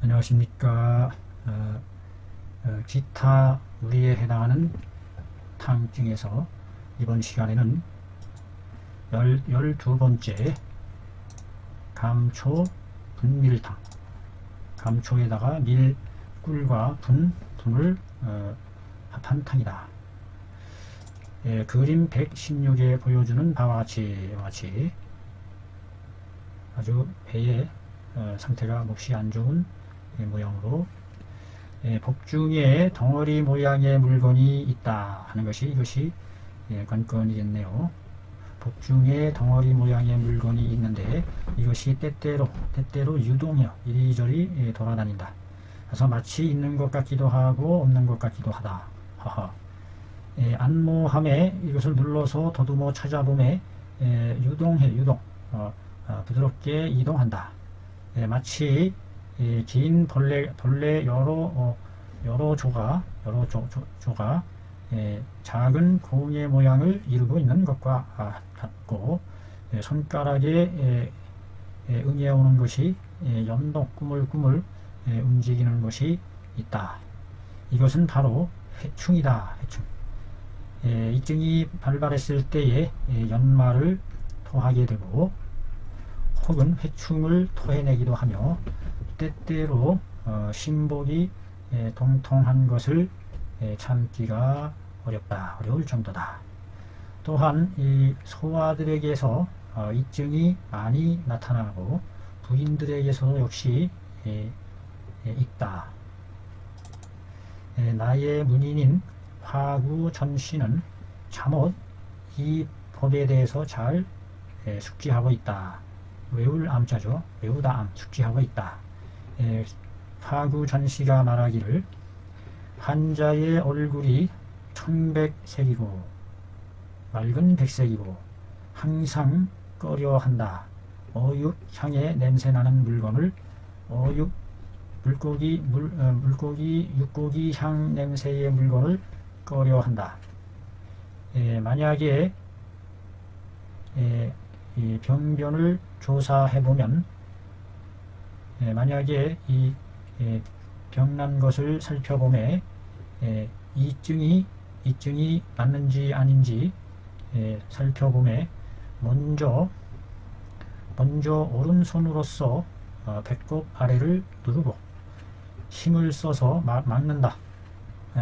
안녕하십니까. 기타 우리에 해당하는 탕증에서 이번 시간에는 12번째 감초 분밀탕, 감초에다가 밀, 꿀과 분을 합한 탕이다. 그림 116에 보여주는 바와 같이 아주 배의 상태가 몹시 안 좋은 모양으로 복중에 덩어리 모양의 물건이 있다 하는 것이 이것이 관건이겠네요. 복중에 덩어리 모양의 물건이 있는데 이것이 때때로 유동해요. 이리저리 돌아다닌다. 그래서 마치 있는 것 같기도 하고 없는 것 같기도 하다. 안모함에 이것을 눌러서 더듬어 찾아보매 유동 부드럽게 이동한다. 마치 긴 벌레 여러 조가 작은 공의 모양을 이루고 있는 것과 같고, 손가락에 응해오는 것이 연동 꾸물꾸물 움직이는 것이 있다. 이것은 바로 회충이다. 회충. 이증이 발발했을 때에 연마를 토하게 되고 혹은 회충을 토해내기도 하며 때때로 신복이 통통한 것을 참기가 어려울 정도다. 또한 이 소아들에게서 이증이 많이 나타나고 부인들에게서도 역시 있다. 나의 문인인 화구전씨는 잠옷 이 법에 대해서 잘 숙지하고 있다. 외울 암자죠. 외우다 암, 숙지하고 있다. 화구전씨가 말하기를 환자의 얼굴이 청백색이고 맑은 백색이고 항상 꺼려한다. 어육 향에 냄새나는 물건을 육고기 향 냄새의 물건을 꺼려한다. 만약에 이 병변을 조사해보면 만약에 이 병난 것을 살펴보면 이증이 맞는지 아닌지 살펴보면 먼저 오른손으로서 배꼽 아래를 누르고 힘을 써서 막는다.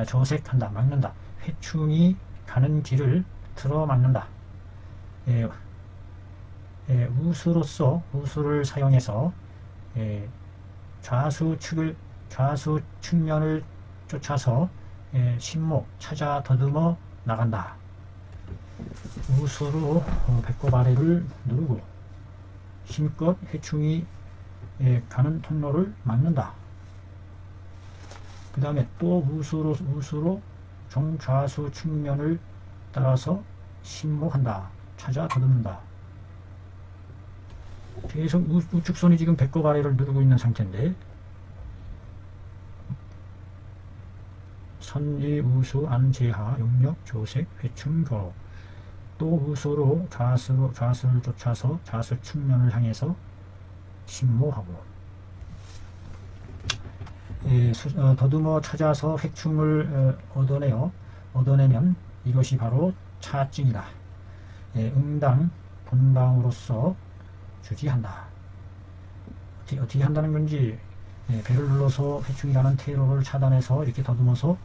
조색한다. 막는다. 회충이 가는 길을 틀어 막는다. 우수를 사용해서 좌수 측면을 쫓아서 신목 찾아 더듬어 나간다. 우수로 배꼽 아래를 누르고 힘껏 회충이 가는 통로를 막는다. 그 다음에 또 우수로 정좌수 측면을 따라서 신목한다. 찾아 더듬는다. 계속 우측손이 지금 배꼽 아래를 누르고 있는 상태인데 선지 우수 안제하 용력 조색 회충 거로 또 우수로 좌수를 쫓아서 좌수 측면을 향해서 신모하고 더듬어 찾아서 회충을 얻어내면 이것이 바로 차증이다. 응당 본방으로서 주지한다. 어떻게 한다는 건지 배를 눌러서 회충이 가는 퇴로를 차단해서 이렇게 더듬어서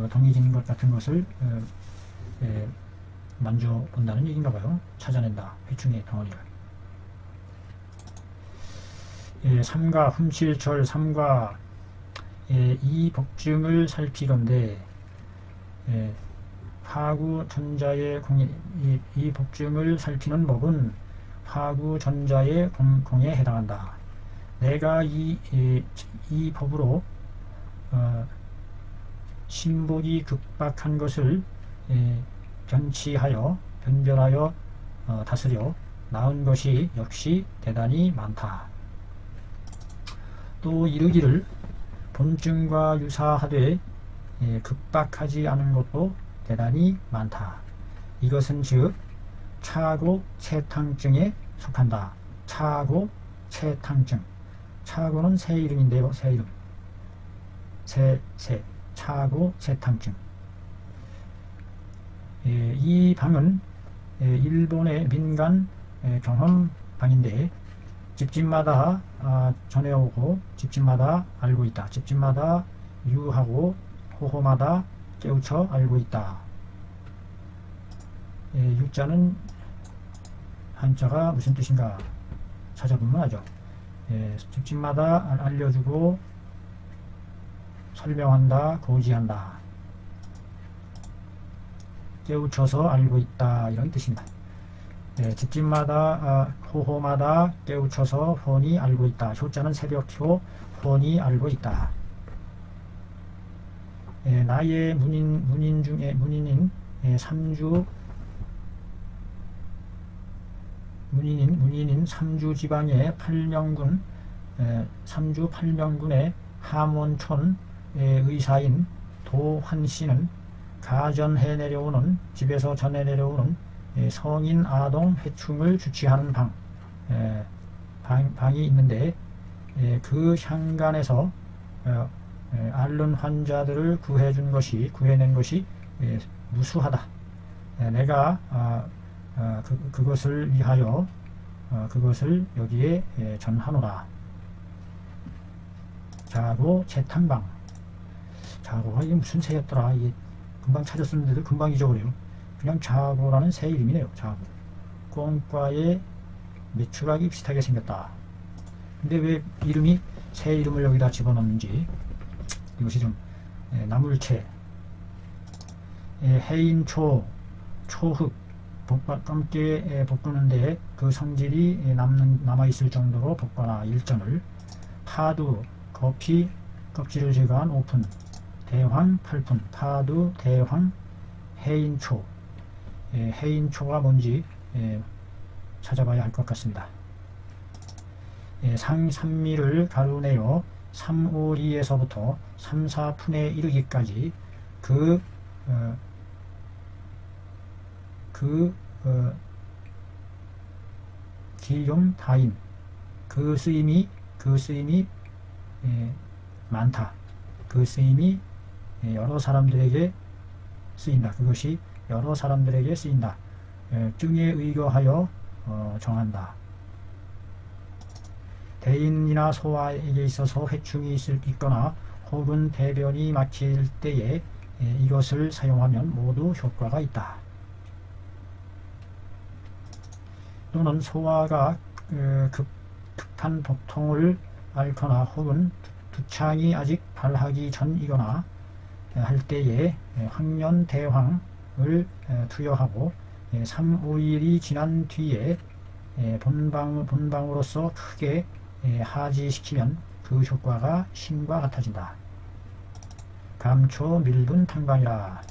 덩이진 것 같은 것을 만져본다는 얘기인가 봐요. 찾아낸다. 회충의 덩어리를. 삼가 훔칠철 삼가 이 복증을 살피건대 화구전자의 이 복증을 살피는 법은 화구전자의 공에 해당한다. 내가 이 법으로 신복이 급박한 것을 변별하여 다스려 나은 것이 역시 대단히 많다. 또 이르기를 본증과 유사하되 급박하지 않은 것도 대단히 많다. 이것은 즉 차고 체탕증에 속한다. 차고 체탕증. 차고는 새 이름인데요. 새 이름. 차고 세탕증. 이 방은 일본의 민간 경험방인데 집집마다 전해오고 집집마다 알고 있다. 집집마다 유하고 호호마다 깨우쳐 알고 있다. 유자는 한자가 무슨 뜻인가 찾아보면 하죠. 집집마다 알려주고 설명한다, 고지한다. 깨우쳐서 알고 있다, 이런 뜻입니다. 집집마다 호호마다 깨우쳐서 훤히 알고 있다. 효자는 새벽효, 훤히 알고 있다. 나의 문인 중에 문인인 삼주 지방의 삼주 팔명군의 함원촌의 의사인 도환씨는 가전해 내려오는, 집에서 전해 내려오는 성인 아동 회충을 주치하는 방이 있는데 그 향간에서 앓는 환자들을 구해낸 것이 무수하다. 내가 그것을 위하여 그것을 여기에 전하노라. 자고 채탄방. 자고가 이게 무슨 새였더라. 이게 금방 찾았었는데도 금방 잊어버려요. 그냥 자고라는 새 이름이네요. 자고. 꽁과의 메추라기 비슷하게 생겼다. 근데 왜 이름이 새 이름을 여기다 집어넣는지 이것이 좀 나물채, 해인초, 초흙, 검게 볶는데 그 성질이 남아있을 정도로 볶거나 일전을, 파두, 거피, 껍질을 제거한 오픈, 대황, 팔푼, 파두, 대황, 해인초. 해인초가 뭔지 찾아봐야 할 것 같습니다. 상삼미를 가루내어 352에서부터 3,4푼에 이르기까지 기용 다인 그 쓰임이 많다. 그 쓰임이 여러 사람들에게 쓰인다. 그것이 여러 사람들에게 쓰인다. 증에 의거하여 정한다. 대인이나 소아에게 있어서 회충이 있거나 혹은 대변이 막힐 때에 이것을 사용하면 모두 효과가 있다. 또는 소아가 급한 복통을 앓거나 혹은 두창이 아직 발하기 전이거나 할 때에 황련대황을 투여하고 3-5일이 지난 뒤에 본방으로서 크게 하지시키면 그 효과가 신과 같아진다. 감초 밀분 탕방이라.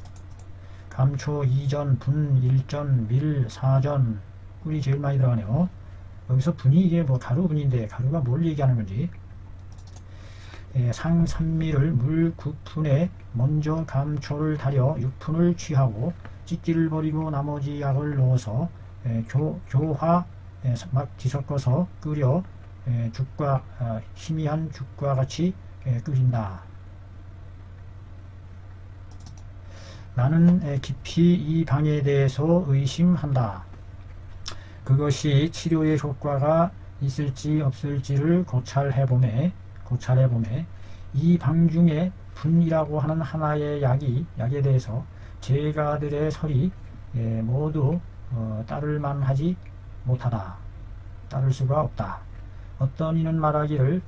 감초 2전, 분 1전, 밀 4전, 꿀이 제일 많이 들어가네요. 여기서 분이 이게 뭐 가루분인데 가루가 뭘 얘기하는 건지. 상삼미를 물 9푼에 먼저 감초를 달여 6푼을 취하고 찢기를 버리고 나머지 약을 넣어서 교화 막 뒤섞어서 끓여 죽과 희미한 죽과 같이 끓인다. 나는 깊이 이 방에 대해서 의심한다. 그것이 치료의 효과가 있을지 없을지를 고찰해보매 이 방 중에 분이라고 하는 하나의 약에 대해서 제가들의 설이 모두 따를만하지 못하다. 따를 수가 없다. 어떤 이는 말하기를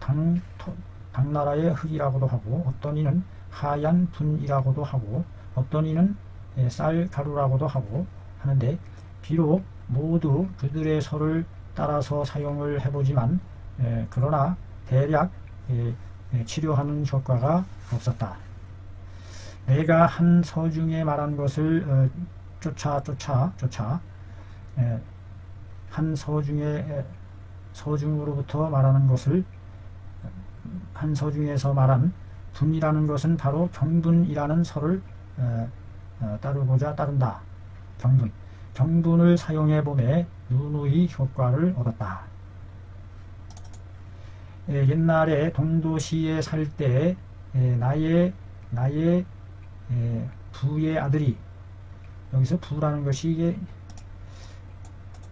당나라의 흙이라고도 하고, 어떤 이는 하얀 분이라고도 하고, 어떤 이는 쌀가루라고도 하고 하는데, 비록 모두 그들의 설을 따라서 사용을 해보지만 그러나 대략 치료하는 효과가 없었다. 내가 한 서중에 말한 것을 쫓아 한 서중으로부터 말하는 것을, 한 서중에서 말한 분이라는 것은 바로 경분이라는 설을 따르고자 따른다. 경분을 사용해 보매 누누이 효과를 얻었다. 옛날에 동도시에 살 때 나의 부의 아들이, 여기서 부라는 것이 이게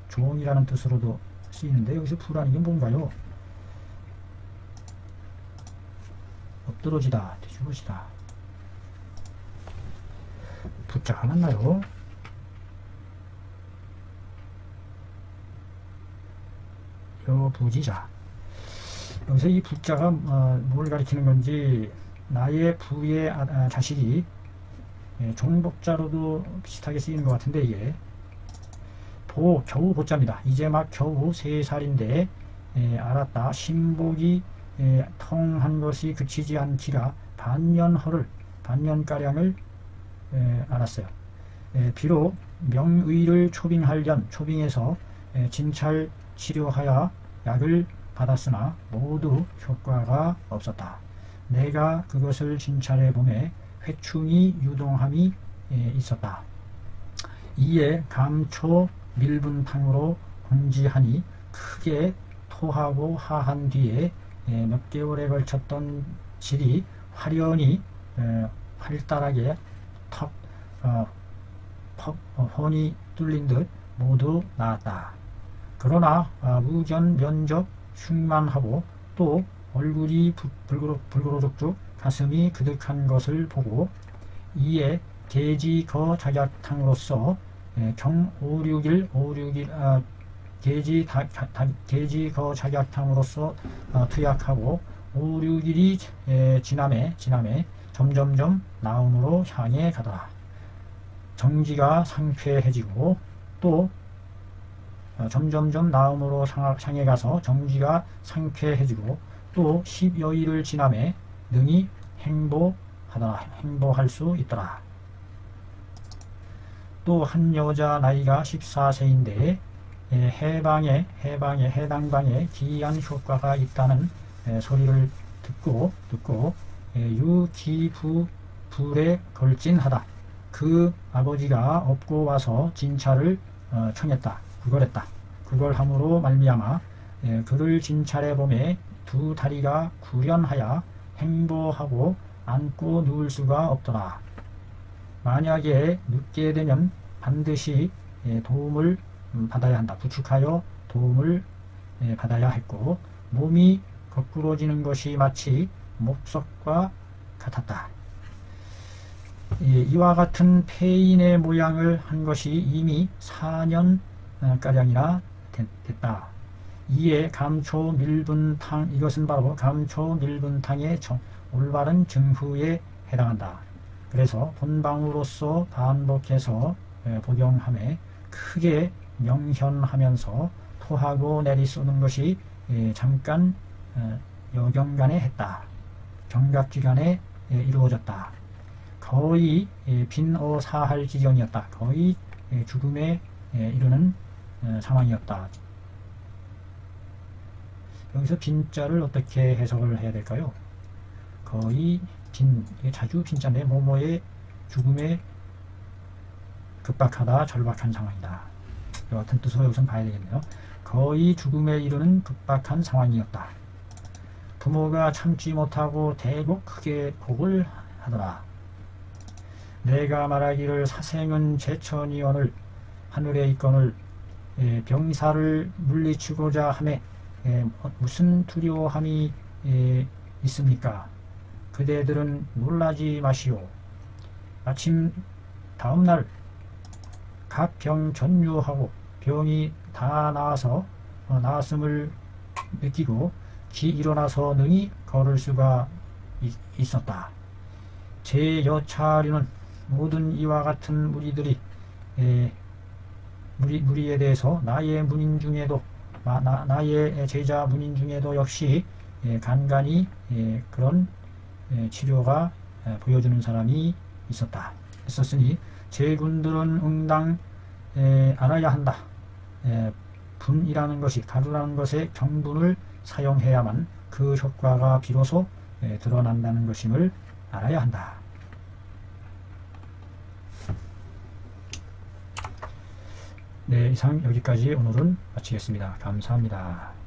종이라는 뜻으로도 쓰이는데, 여기서 부라는 게 뭔가요? 엎드러지다, 뒤집어지다. 부자가 맞나요? 부지자. 여기서 이 부자가 뭘 가리키는 건지, 나의 부의 자식이 종복자로도 비슷하게 쓰이는 것 같은데, 이게 겨우 보자입니다. 이제 막 겨우 3살인데 알았다. 신복이 통한 것이 그치지 않기라 반년가량을 알았어요. 비록 명의를 초빙해서 진찰 치료하여 약을 받았으나 모두 효과가 없었다. 내가 그것을 진찰해 보매 회충이 유동함이 있었다. 이에 감초 밀분탕으로 공지하니 크게 토하고 하한 뒤에 몇 개월에 걸쳤던 질이 화련히 활달하게 혼이 뚫린 듯 모두 나았다. 그러나 무견 면적 흉만하고 또 얼굴이 불그러죽죽 가슴이 그득한 것을 보고 이에 계지거 작약탕으로서 경 561 계지거 작약탕으로서 투약하고 561이 지남에 점점점 나음으로 향해 가더라. 정지가 상쾌해지고 또 점점점 나음으로 향해 가서 정지가 상쾌해지고 또 10여일을 지남에 능히 행보할 수 있더라. 또 한 여자 나이가 14세인데 해당방에 기이한 효과가 있다는 소리를 듣고 유기불에 걸진하다. 그 아버지가 업고 와서 진찰을 청했다. 그걸 함으로 말미암아 그를 진찰해 보매 두 다리가 구련하여 행보하고 앉고 누울 수가 없더라. 만약에 눕게 되면 반드시 도움을 받아야 한다. 부축하여 도움을 받아야 했고 몸이 거꾸러지는 것이 마치 목석과 같았다. 이와 같은 폐인의 모양을 한 것이 이미 4년가량이나 됐다. 이에 감초 밀분탕, 이것은 바로 감초 밀분탕의 올바른 증후에 해당한다. 그래서 본방으로서 반복해서 복용함에 크게 명현하면서 토하고 내리쏘는 것이 잠깐 여경간에 했다. 경각지간에 이루어졌다. 거의 빈어사할 지경이었다. 거의 죽음에 이르는 상황이었다. 여기서 빈자를 어떻게 해석을 해야 될까요? 거의 이게 자주 빈자인데 뭐뭐의 죽음에 급박하다, 절박한 상황이다. 이와 같은 뜻으로 여기서 봐야 되겠네요. 거의 죽음에 이르는 급박한 상황이었다. 부모가 참지 못하고 대곡 크게 곡을 하더라. 내가 말하기를 사생은 제천이언을 하늘에 있거늘 병사를 물리치고자 하매 무슨 두려움이 있습니까? 그대들은 놀라지 마시오. 마침 다음날 각 병 전유하고 병이 다 나아서 나았음을 느끼고 일어나서 능히 걸을 수가 있었다. 제 여차리는 모든 이와 같은 무리에 대해서 나의 제자 문인 중에도 역시 간간히 그런 치료가 보여주는 사람이 있었으니 제군들은 응당 알아야 한다. 분이라는 것이 가루라는 것의 경분을 사용해야만 그 효과가 비로소 드러난다는 것임을 알아야 한다. 네, 이상 여기까지 오늘은 마치겠습니다. 감사합니다.